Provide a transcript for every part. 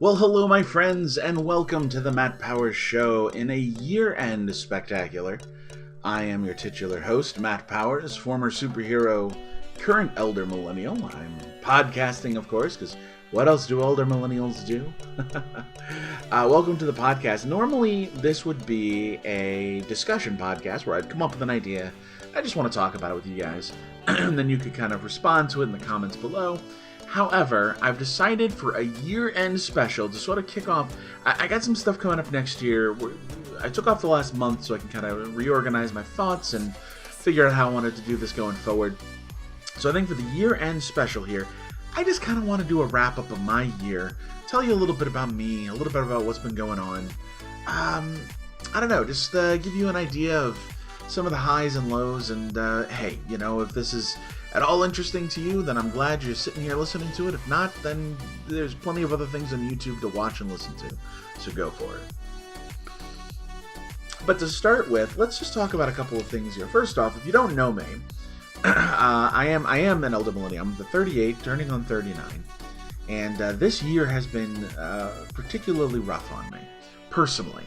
Well, hello, my friends, and welcome to the Matt Powers Show in a year-end spectacular. I am your titular host, Matt Powers, former superhero, current elder millennial. I'm podcasting, of course, because what else do elder millennials do? Welcome to the podcast. Normally, this would be a discussion podcast where I'd come up with an idea. I just want to talk about it with you guys, and then you could kind of respond to it in the comments below. However, I've decided for a year-end special to sort of kick off. I got some stuff coming up next year. I took off the last month so I can kind of reorganize my thoughts and figure out how I wanted to do this going forward. So I think for the year-end special here, I just kind of want to do a wrap-up of my year, tell you a little bit about me, a little bit about what's been going on. I don't know, just give you an idea of some of the highs and lows, and hey, you know, if this is at all interesting to you, then I'm glad you're sitting here listening to it. If not, then there's plenty of other things on YouTube to watch and listen to, so go for it. But to start with, let's just talk about a couple of things here. First off, if you don't know me, I am an elder millennial. I'm the 38, turning on 39, and this year has been particularly rough on me, personally.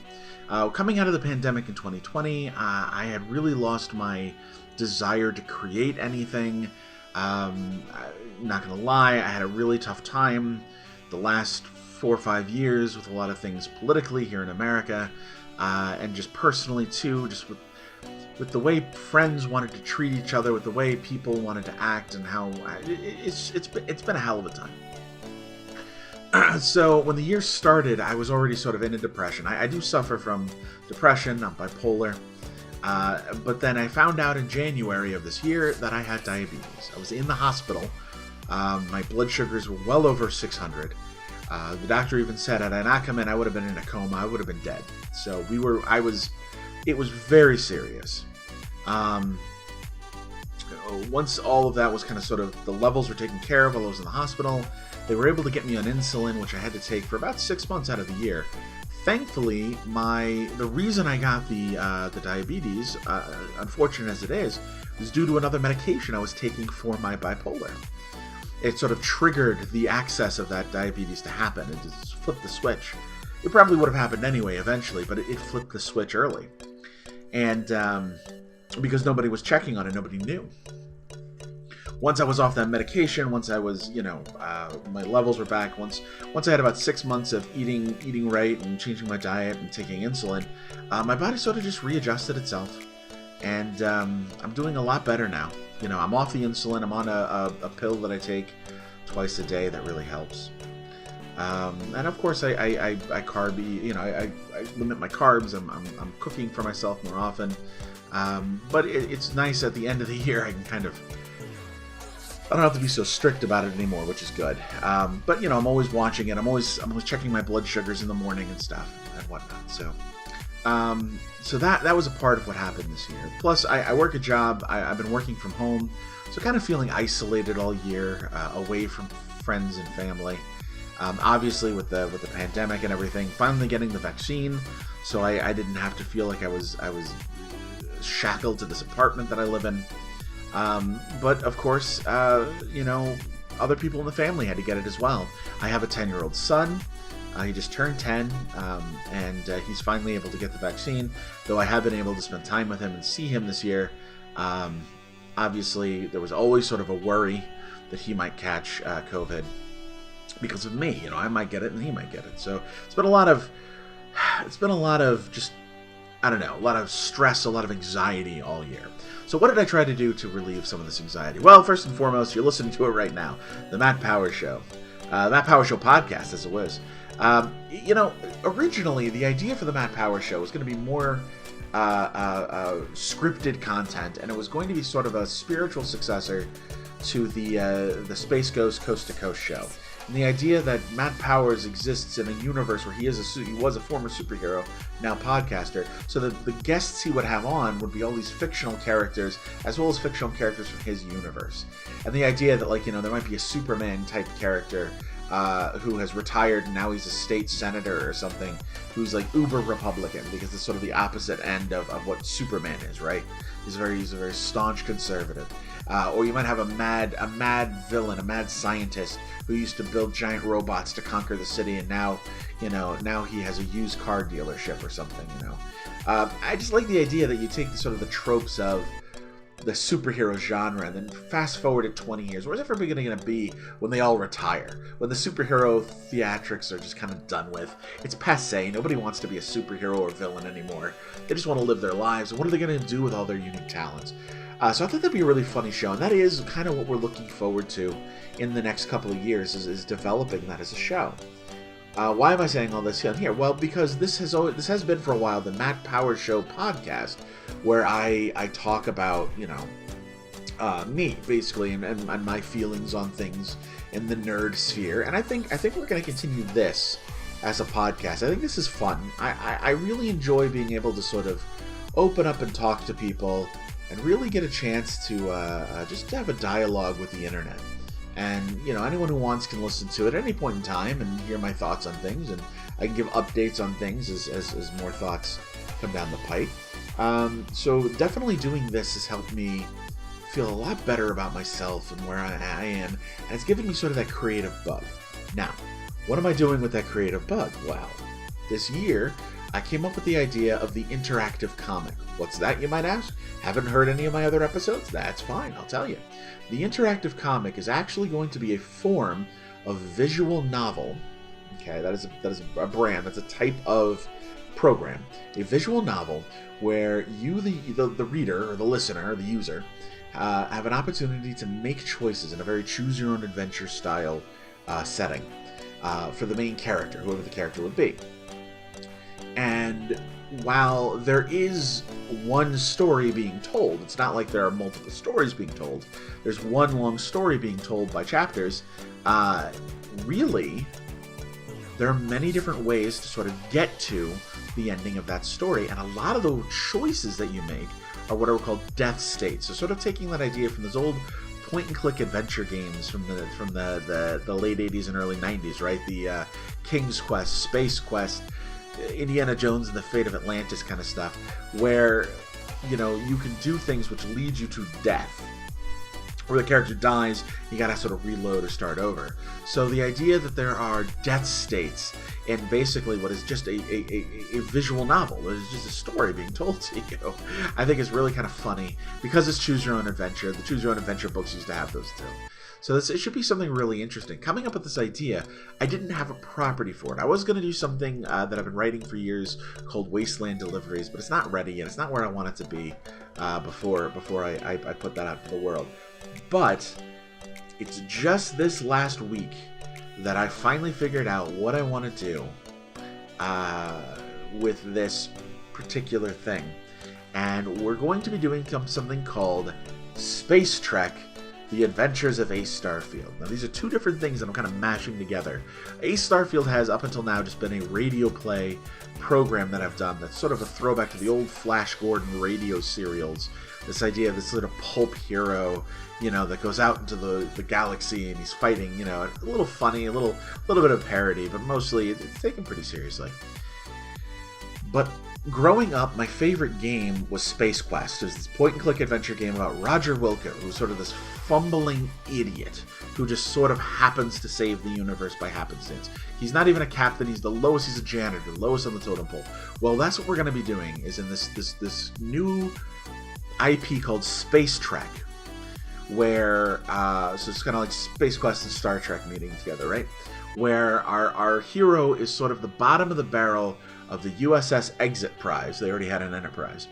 Coming out of the pandemic in 2020, I had really lost my desire to create anything. Not gonna lie, I had a really tough time the last 4 or 5 years with a lot of things politically here in America, and just personally too, just with the way friends wanted to treat each other, with the way people wanted to act, and how it's been a hell of a time. So when the year started, I was already sort of in a depression. I do suffer from depression. I'm bipolar. But then I found out in January of this year that I had diabetes. I was in the hospital. My blood sugars were well over 600. The doctor even said, had I not come in, I would have been in a coma. I would have been dead. So it was very serious. Once all of that was kind of sort of, the levels were taken care of while I was in the hospital, they were able to get me on insulin, which I had to take for about 6 months out of the year. Thankfully, the reason I got the diabetes, unfortunate as it is, was due to another medication I was taking for my bipolar. It sort of triggered the access of that diabetes to happen. It just flipped the switch. It probably would have happened anyway eventually, but it flipped the switch early. And because nobody was checking on it, nobody knew. Once I was off that medication, once I was, my levels were back, once I had about 6 months of eating right and changing my diet and taking insulin, my body sort of just readjusted itself. And I'm doing a lot better now. I'm off the insulin. I'm on a pill that I take twice a day that really helps. And of course, I carb eat. I limit my carbs. I'm cooking for myself more often. But it's nice at the end of the year. I can kind of, I don't have to be so strict about it anymore, which is good. But I'm always watching it. I'm always checking my blood sugars in the morning and stuff and whatnot. So that was a part of what happened this year. Plus, I work a job. I've been working from home, so kind of feeling isolated all year, away from friends and family. Obviously, with the pandemic and everything, finally getting the vaccine, so I didn't have to feel like I was shackled to this apartment that I live in. But of course, other people in the family had to get it as well. I have a 10-year-old son. He just turned 10, and he's finally able to get the vaccine, though I have been able to spend time with him and see him this year. Obviously, there was always sort of a worry that he might catch COVID because of me. I might get it and he might get it. So it's been a lot of just, I don't know, a lot of stress, a lot of anxiety all year. So what did I try to do to relieve some of this anxiety? Well, first and foremost, you're listening to it right now, the Matt Powers Show. Matt Powers Show podcast, as it was. Originally, the idea for the Matt Powers Show was going to be more scripted content, and it was going to be sort of a spiritual successor to the Space Ghost Coast to Coast show. And the idea that Matt Powers exists in a universe where he was a former superhero, now podcaster, so that the guests he would have on would be all these fictional characters, as well as fictional characters from his universe. And the idea that, there might be a Superman-type character who has retired and now he's a state senator or something, who's uber Republican, because it's sort of the opposite end of what Superman is, right? He's a very staunch conservative. Or you might have a mad villain, a mad scientist who used to build giant robots to conquer the city, and now he has a used car dealership or something. I just like the idea that you take the tropes of the superhero genre and then fast forward it 20 years. Where's everybody going to be when they all retire? When the superhero theatrics are just kind of done with. It's passé. Nobody wants to be a superhero or villain anymore. They just want to live their lives. And what are they going to do with all their unique talents? So I thought that'd be a really funny show. And that is kind of what we're looking forward to in the next couple of years is developing that as a show. Why am I saying all this here? Well, because this has been for a while the Matt Powers Show podcast, where I talk about me basically and my feelings on things in the nerd sphere, and I think we're going to continue this as a podcast. I think this is fun. I really enjoy being able to sort of open up and talk to people and really get a chance to just have a dialogue with the internet. And, anyone who wants can listen to it at any point in time and hear my thoughts on things. And I can give updates on things as more thoughts come down the pipe. So definitely doing this has helped me feel a lot better about myself and where I am. And it's given me sort of that creative bug. Now, what am I doing with that creative bug? Well, this year, I came up with the idea of the interactive comic. What's that, you might ask? Haven't heard any of my other episodes? That's fine, I'll tell you. The interactive comic is actually going to be a form of visual novel. Okay, that is a brand. That's a type of program. A visual novel where you, the reader or the listener or the user, have an opportunity to make choices in a very choose-your-own-adventure style setting for the main character, whoever the character would be. And while there is one story being told, it's not like there are multiple stories being told. There's one long story being told by chapters. Really, there are many different ways to sort of get to the ending of that story, and a lot of the choices that you make are what are called death states. So sort of taking that idea from those old point-and-click adventure games from the late 80s and early 90s, right? The King's Quest, Space Quest, Indiana Jones and the Fate of Atlantis kind of stuff, where you can do things which lead you to death, where the character dies, you gotta sort of reload or start over. So the idea that there are death states in basically what is just a visual novel, there's just a story being told to you, I think is really kind of funny, because it's Choose Your Own Adventure. The Choose Your Own Adventure books used to have those too. So it should be something really interesting. Coming up with this idea, I didn't have a property for it. I was going to do something that I've been writing for years called Wasteland Deliveries, but it's not ready yet. It's not where I want it to be before I put that out to the world. But it's just this last week that I finally figured out what I want to do with this particular thing. And we're going to be doing something called Space Trek: The Adventures of Ace Starfield. Now, these are two different things that I'm kind of mashing together. Ace Starfield has, up until now, just been a radio play program that I've done that's sort of a throwback to the old Flash Gordon radio serials. This idea of this little pulp hero, that goes out into the galaxy and he's fighting, a little funny, a little bit of parody, but mostly it's taken pretty seriously. But growing up, my favorite game was Space Quest. It was this point-and-click adventure game about Roger Wilco, who's sort of this fumbling idiot who just sort of happens to save the universe by happenstance. He's not even a captain, he's the lowest, he's a janitor, lowest on the totem pole. Well, that's what we're going to be doing, is in this new IP called Space Trek, where, so it's kind of like Space Quest and Star Trek meeting together, right? Where our hero is sort of the bottom of the barrel of the USS Exit Prize. They already had an Enterprise.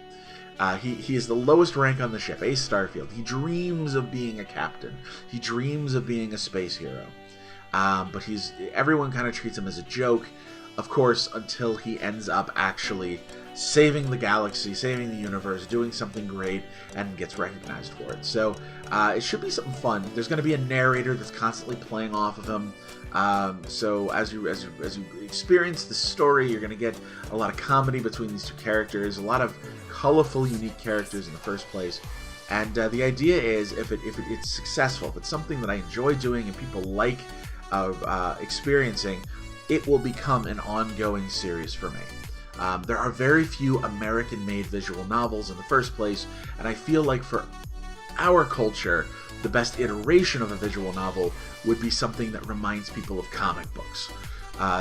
He is the lowest rank on the ship, Ace Starfield. He dreams of being a captain. He dreams of being a space hero. But everyone kind of treats him as a joke, of course, until he ends up actually saving the galaxy, saving the universe, doing something great, and gets recognized for it. So it should be something fun. There's going to be a narrator that's constantly playing off of him. So as you experience the story, you're going to get a lot of comedy between these two characters, a lot of colorful, unique characters in the first place. And the idea is, if it's successful, if it's something that I enjoy doing and people like experiencing, it will become an ongoing series for me. There are very few American-made visual novels in the first place, and I feel like for our culture, the best iteration of a visual novel would be something that reminds people of comic books.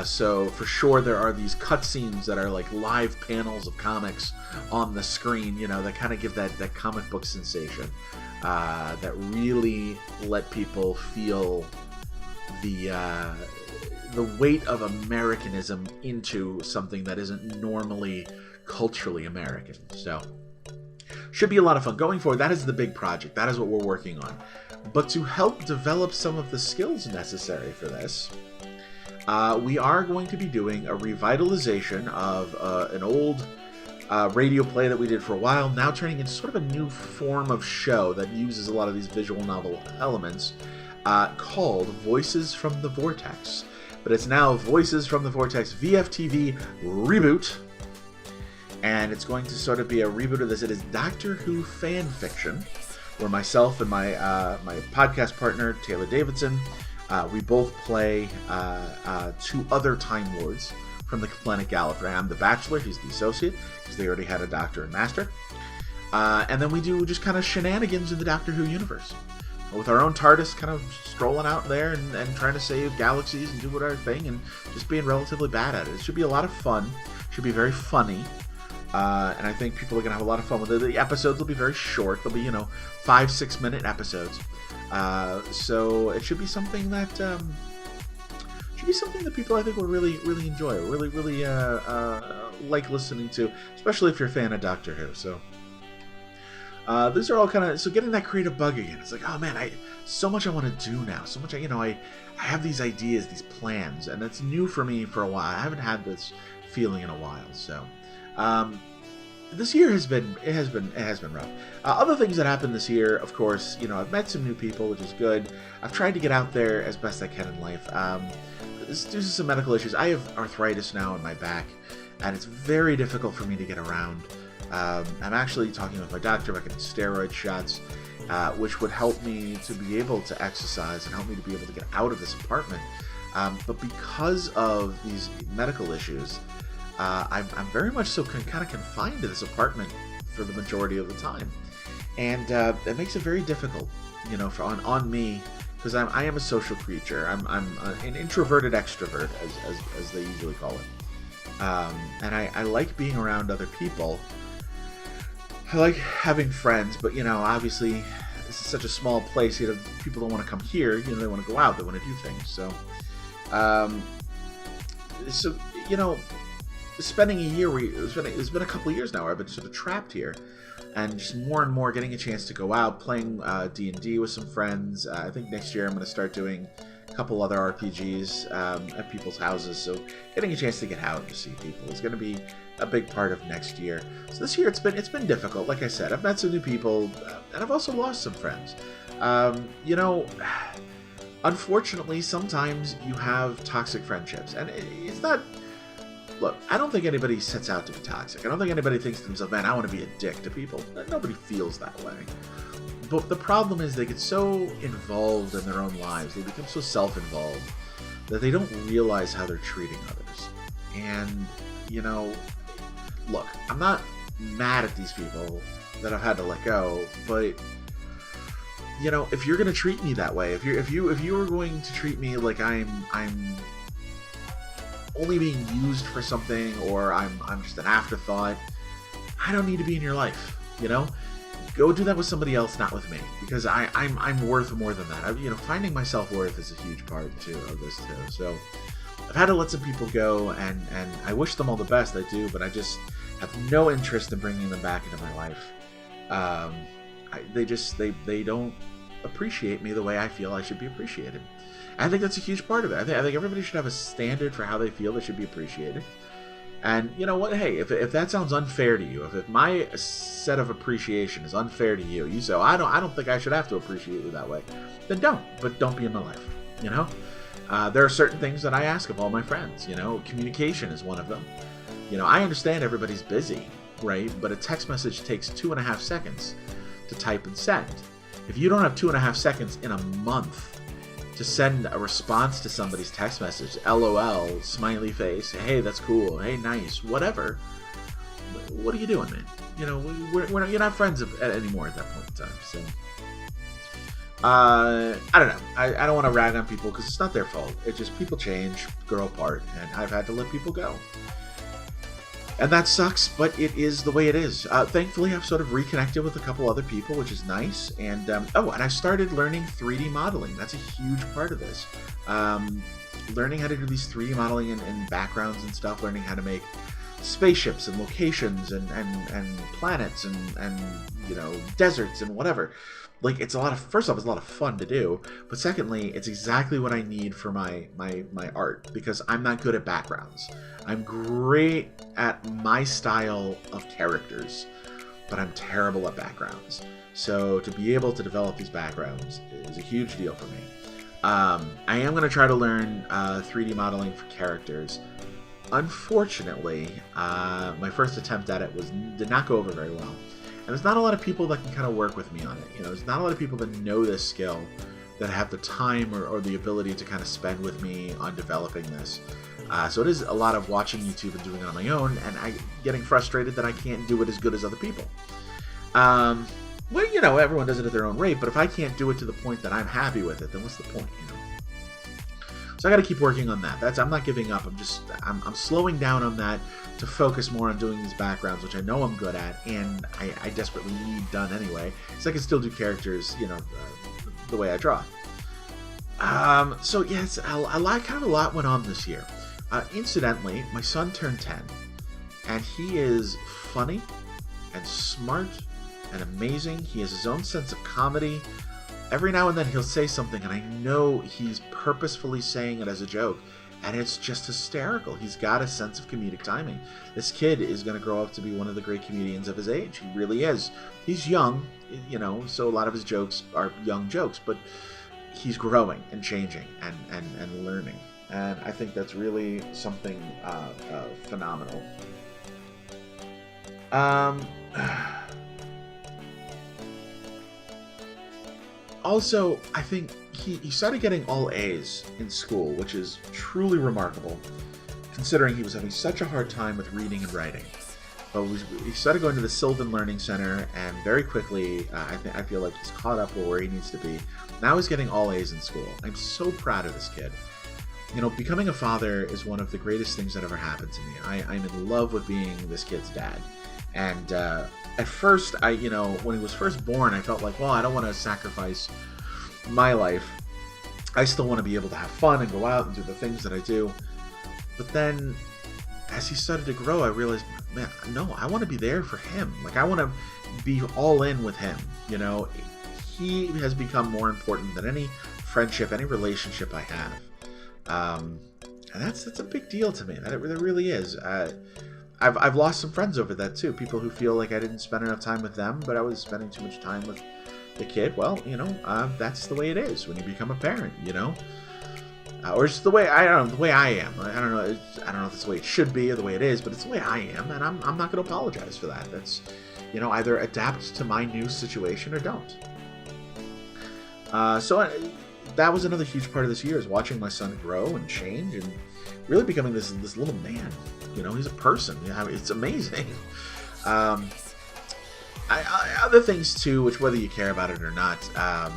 So for sure there are these cutscenes that are like live panels of comics on the screen, that kind of give that comic book sensation, that really let people feel the weight of Americanism into something that isn't normally culturally American. So should be a lot of fun. Going forward, that is the big project. That is what we're working on. But to help develop some of the skills necessary for this, we are going to be doing a revitalization of an old radio play that we did for a while, now turning into sort of a new form of show that uses a lot of these visual novel elements, called Voices from the Vortex. But it's now Voices from the Vortex VFTV Reboot. And it's going to sort of be a reboot of this. It is Doctor Who fan fiction, where myself and my podcast partner, Taylor Davidson, we both play two other Time Lords from the planet Gallifrey. I'm the Bachelor, he's the Associate, because they already had a Doctor and Master. And then we do just kind of shenanigans in the Doctor Who universe, with our own TARDIS kind of strolling out there and trying to save galaxies and do whatever thing, and just being relatively bad at it. It should be a lot of fun. It should be very funny. And I think people are going to have a lot of fun with it. The episodes will be very short. They'll be, 5-6 minute episodes. So it should be something that people I think will really, really enjoy. Really, really like listening to, especially if you're a fan of Doctor Who. So these are all kind of, so getting that creative bug again. It's like, oh man, so much I want to do now. So much, I have these ideas, these plans, and it's new for me for a while. I haven't had this feeling in a while. So this year has been rough. Other things that happened this year, of course, I've met some new people, which is good. I've tried to get out there as best I can in life. Due to some medical issues, I have arthritis now in my back, and it's very difficult for me to get around. I'm actually talking with my doctor about getting steroid shots, which would help me to be able to exercise and help me to be able to get out of this apartment. But because of these medical issues, I'm very much so kind of confined to this apartment for the majority of the time, and it makes it very difficult, on me, because I am a social creature. I'm an introverted extrovert, as they usually call it, and I like being around other people. I like having friends, but obviously this is such a small place. People don't want to come here. They want to go out. They want to do things. So, spending a year it's been a couple of years now where I've been sort of trapped here, and just more and more getting a chance to go out, playing D&D with some friends. I think next year I'm going to start doing a couple other RPGs at people's houses, so getting a chance to get out and to see people is going to be a big part of next year. So this year it's been difficult. Like I said, I've met some new people, and I've also lost some friends. Unfortunately, sometimes you have toxic friendships, and it's not... Look, I don't think anybody sets out to be toxic. I don't think anybody thinks to themselves, man, I want to be a dick to people. Nobody feels that way. But the problem is they get so involved in their own lives, they become so self-involved, that they don't realize how they're treating others. And, look, I'm not mad at these people that I've had to let go, but, if you're going to treat me that way, if you are going to treat me like I'm only being used for something, or I'm just an afterthought, I don't need to be in your life. Go do that with somebody else, not with me, because I'm worth more than that. Finding my self-worth is a huge part too of this too. So I've had to let some people go, and I wish them all the best. I do, but I just have no interest in bringing them back into my life. They don't appreciate me the way I feel I should be appreciated. I think that's a huge part of it. I think everybody should have a standard for how they feel they should be appreciated. And you know what? Hey, if that sounds unfair to you, if my set of appreciation is unfair to you, you say, I don't think I should have to appreciate you that way, then don't. But don't be in my life. There are certain things that I ask of all my friends. Communication is one of them. I understand everybody's busy, right? But a text message takes 2.5 seconds to type and send. If you don't have 2.5 seconds in a month to send a response to somebody's text message, LOL, smiley face, hey, that's cool, hey, nice, whatever, what are you doing, man? You're not friends anymore at that point in time. So I don't know. I don't want to rag on people because it's not their fault. It's just people change, grow apart, and I've had to let people go. And that sucks, but it is the way it is. Thankfully, I've sort of reconnected with a couple other people, which is nice. And and I started learning 3D modeling. That's a huge part of this. Learning how to do these 3D modeling and backgrounds and stuff. Learning how to make spaceships and locations and planets and deserts and whatever. Like, it's a lot of, first off, it's a lot of fun to do, but secondly, it's exactly what I need for my art, because I'm not good at backgrounds. I'm great at my style of characters, but I'm terrible at backgrounds. So to be able to develop these backgrounds is a huge deal for me. I am going to try to learn 3D modeling for characters. Unfortunately, my first attempt at it did not go over very well. And there's not a lot of people that can kind of work with me on it. There's not a lot of people that know this skill, that have the time or the ability to kind of spend with me on developing this. So it is a lot of watching YouTube and doing it on my own, and getting frustrated that I can't do it as good as other people. Well, everyone does it at their own rate, but if I can't do it to the point that I'm happy with it, then what's the point, So I got to keep working on that. I'm not giving up. I'm slowing down on that to focus more on doing these backgrounds, which I know I'm good at, and I desperately need done anyway, so I can still do characters, the way I draw. So yes, kind of a lot went on this year. Incidentally, my son turned 10, and he is funny and smart and amazing. He has his own sense of comedy. Every now and then he'll say something, and I know he's purposefully saying it as a joke, and it's just hysterical. He's got a sense of comedic timing. This kid is going to grow up to be one of the great comedians of his age. He really is. He's young, so a lot of his jokes are young jokes, but he's growing and changing and learning. And I think that's really something phenomenal. Also, I think he started getting all A's in school, which is truly remarkable, considering he was having such a hard time with reading and writing. But he started going to the Sylvan Learning Center, and very quickly, I feel like he's caught up with where he needs to be. Now he's getting all A's in school. I'm so proud of this kid. Becoming a father is one of the greatest things that ever happened to me. I'm in love with being this kid's dad. And at first, when he was first born, I felt like, well, I don't want to sacrifice my life. I still want to be able to have fun and go out and do the things that I do. But then, as he started to grow, I realized, man, no, I want to be there for him. Like, I want to be all in with him. He has become more important than any friendship, any relationship I have. And that's a big deal to me. That really is. I've lost some friends over that too. People who feel like I didn't spend enough time with them, but I was spending too much time with the kid. Well, that's the way it is when you become a parent. Or just the way I am. I don't know if that's the way it should be or the way it is, but it's the way I am, and I'm not going to apologize for that. That's either adapt to my new situation or don't. That was another huge part of this year, is watching my son grow and change and really becoming this little man. He's a person. It's amazing. Other things too, which whether you care about it or not, I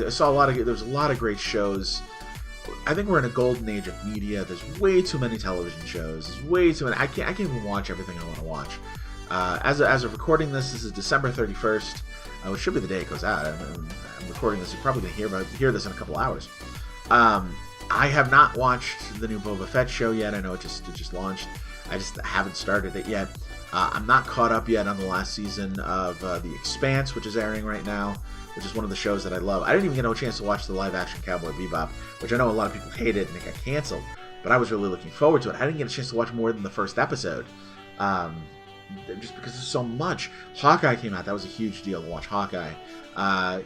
saw there's a lot of great shows. I think we're in a golden age of media. There's way too many television shows. There's way too many. I can't even watch everything I want to watch. As of recording this is December 31st, which should be the day it goes out. I'm recording this. You're probably going to hear this in a couple hours. I have not watched the new Boba Fett show yet. I know it just launched. I just haven't started it yet. I'm not caught up yet on the last season of The Expanse, which is airing right now, which is one of the shows that I love. I didn't even get a chance to watch the live-action Cowboy Bebop, which I know a lot of people hated and it got canceled, but I was really looking forward to it. I didn't get a chance to watch more than the first episode, just because there's so much. Hawkeye came out. That was a huge deal to watch Hawkeye. There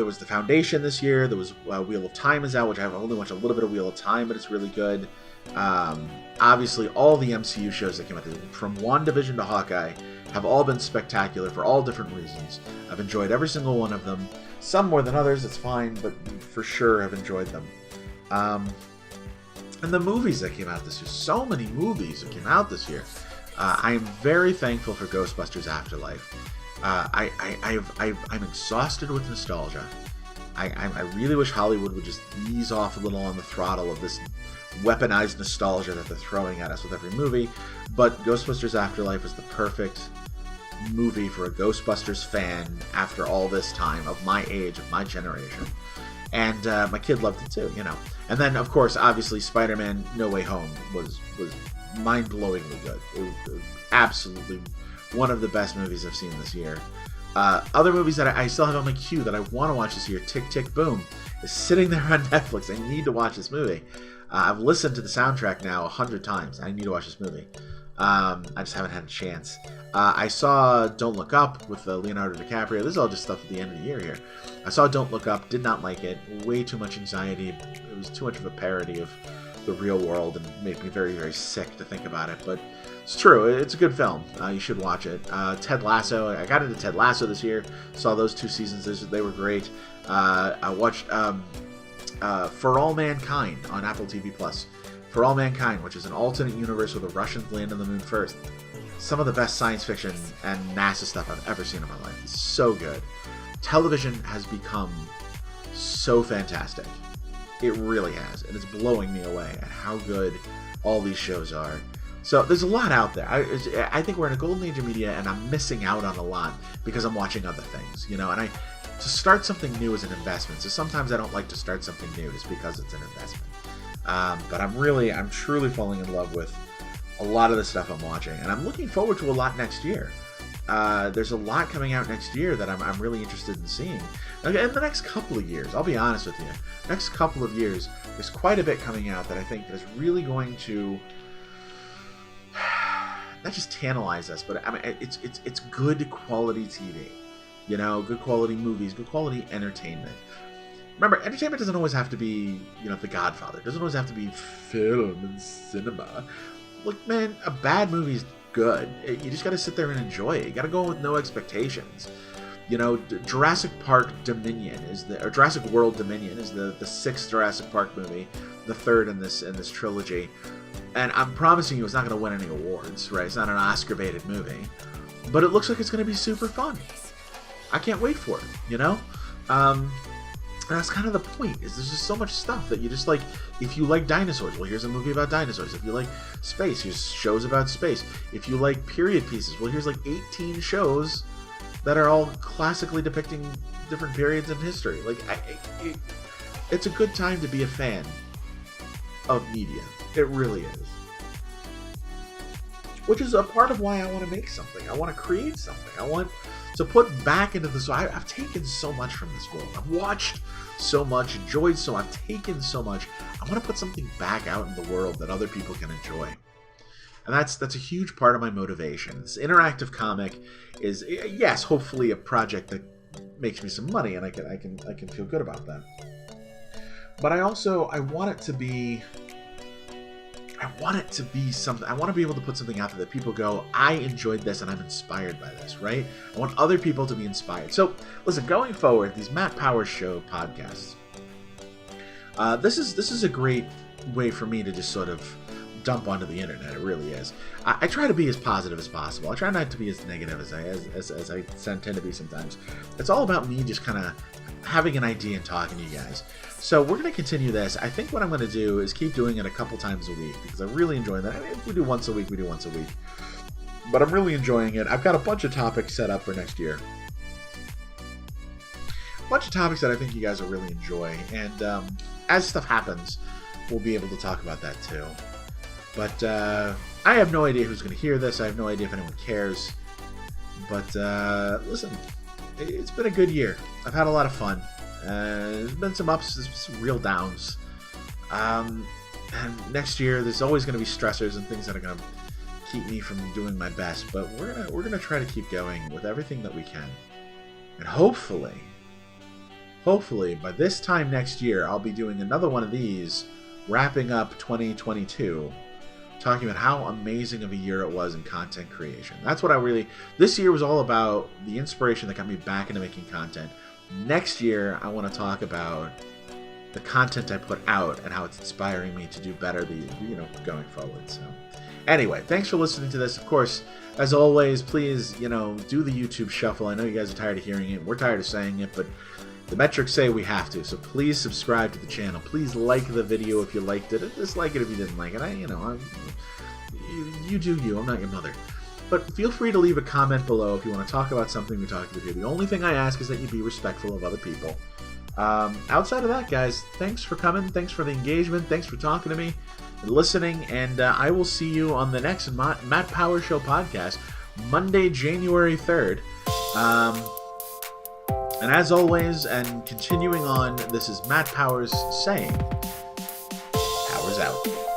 was The Foundation this year. There was Wheel of Time is out, which I've only watched a little bit of Wheel of Time, but it's really good. Obviously, all the MCU shows that came out, from WandaVision to Hawkeye, have all been spectacular for all different reasons. I've enjoyed every single one of them. Some more than others, it's fine, but for sure I've enjoyed them. And the movies that came out this year, so many movies that came out this year. I am very thankful for Ghostbusters Afterlife. I'm exhausted with nostalgia. I really wish Hollywood would just ease off a little on the throttle of this weaponized nostalgia that they're throwing at us with every movie. But Ghostbusters Afterlife is the perfect movie for a Ghostbusters fan after all this time, of my age, of my generation. And my kid loved it too, you know. And then, of course, obviously, Spider-Man No Way Home was mind-blowingly good. It was absolutely one of the best movies I've seen this year. Other movies that I still have on my queue that I want to watch this year, Tick, Tick, Boom, is sitting there on Netflix. I need to watch this movie. I've listened to the soundtrack now 100 times. I need to watch this movie. I just haven't had a chance. I saw Don't Look Up with Leonardo DiCaprio. This is all just stuff at the end of the year here. I saw Don't Look Up, did not like it. Way too much anxiety. It was too much of a parody of the real world and made me very, very sick to think about it. But it's true. It's a good film. You should watch it. Ted Lasso. I got into Ted Lasso this year. Saw those 2 seasons. They were great. I watched For All Mankind on Apple TV+. For All Mankind, which is an alternate universe where the Russians land on the moon first. Some of the best science fiction and NASA stuff I've ever seen in my life. It's so good. Television has become so fantastic. It really has. And it's blowing me away at how good all these shows are. So there's a lot out there. I think we're in a golden age of media, and I'm missing out on a lot because I'm watching other things, you know. And to start something new is an investment. So sometimes I don't like to start something new just because it's an investment. But I'm truly falling in love with a lot of the stuff I'm watching, and I'm looking forward to a lot next year. There's a lot coming out next year that I'm really interested in seeing. In the next couple of years, I'll be honest with you, next couple of years, there's quite a bit coming out that I think is really going to not just tantalize us, but I mean, it's good quality TV, you know, good quality movies, good quality entertainment. Remember, entertainment doesn't always have to be, you know, The Godfather. It doesn't always have to be film and cinema. Look, man, a bad movie's good. You just got to sit there and enjoy it. You got to go in with no expectations. You know, Jurassic World Dominion is the 6th Jurassic Park movie, the 3rd in this trilogy. And I'm promising you it's not going to win any awards, right? It's not an Oscar-baited movie. But it looks like it's going to be super fun. I can't wait for it, you know? And that's kind of the point, is there's just so much stuff that you just like. If you like dinosaurs, well, here's a movie about dinosaurs. If you like space, here's shows about space. If you like period pieces, well, here's like 18 shows that are all classically depicting different periods in history. Like, it's a good time to be a fan of media. It really is. Which is a part of why I want to make something. I want to create something. I want to put back into this. I've taken so much from this world. I've watched so much, enjoyed so much, I've taken so much. I want to put something back out in the world that other people can enjoy. And that's a huge part of my motivation. This interactive comic is, yes, hopefully a project that makes me some money, and I can feel good about that. But I want it to be something. I want to be able to put something out there that people go, I enjoyed this and I'm inspired by this, right? I want other people to be inspired. So, listen, going forward, these Matt Powers Show podcasts, this is a great way for me to just sort of dump onto the internet. It really is. I try to be as positive as possible. I try not to be as negative as I tend to be sometimes. It's all about me just kind of having an idea and talking to you guys. So we're going to continue this. I think what I'm going to do is keep doing it a couple times a week because I really enjoy that. I mean, if we do once a week, we do once a week. But I'm really enjoying it. I've got a bunch of topics set up for next year. A bunch of topics that I think you guys will really enjoy. And as stuff happens, we'll be able to talk about that too. But I have no idea who's going to hear this. I have no idea if anyone cares. But listen, it's been a good year. I've had a lot of fun. There's been some ups, there's been some real downs. And next year, there's always going to be stressors and things that are going to keep me from doing my best. But we're gonna try to keep going with everything that we can. And hopefully, by this time next year, I'll be doing another one of these, wrapping up 2022, talking about how amazing of a year it was in content creation. That's what this year was all about, the inspiration that got me back into making content. Next year, I want to talk about the content I put out and how it's inspiring me to do better, going forward. So, anyway, thanks for listening to this. Of course, as always, please, do the YouTube shuffle. I know you guys are tired of hearing it. We're tired of saying it, but the metrics say we have to. So please subscribe to the channel. Please like the video if you liked it. Dislike it if you didn't like it. You do you. I'm not your mother. But feel free to leave a comment below if you want to talk about something we talked about here. The only thing I ask is that you be respectful of other people. Outside of that, guys, thanks for coming. Thanks for the engagement. Thanks for talking to me and listening. And I will see you on the next Matt Power Show podcast, Monday, January 3rd. And as always, and continuing on, this is Matt Powers saying, Powers out.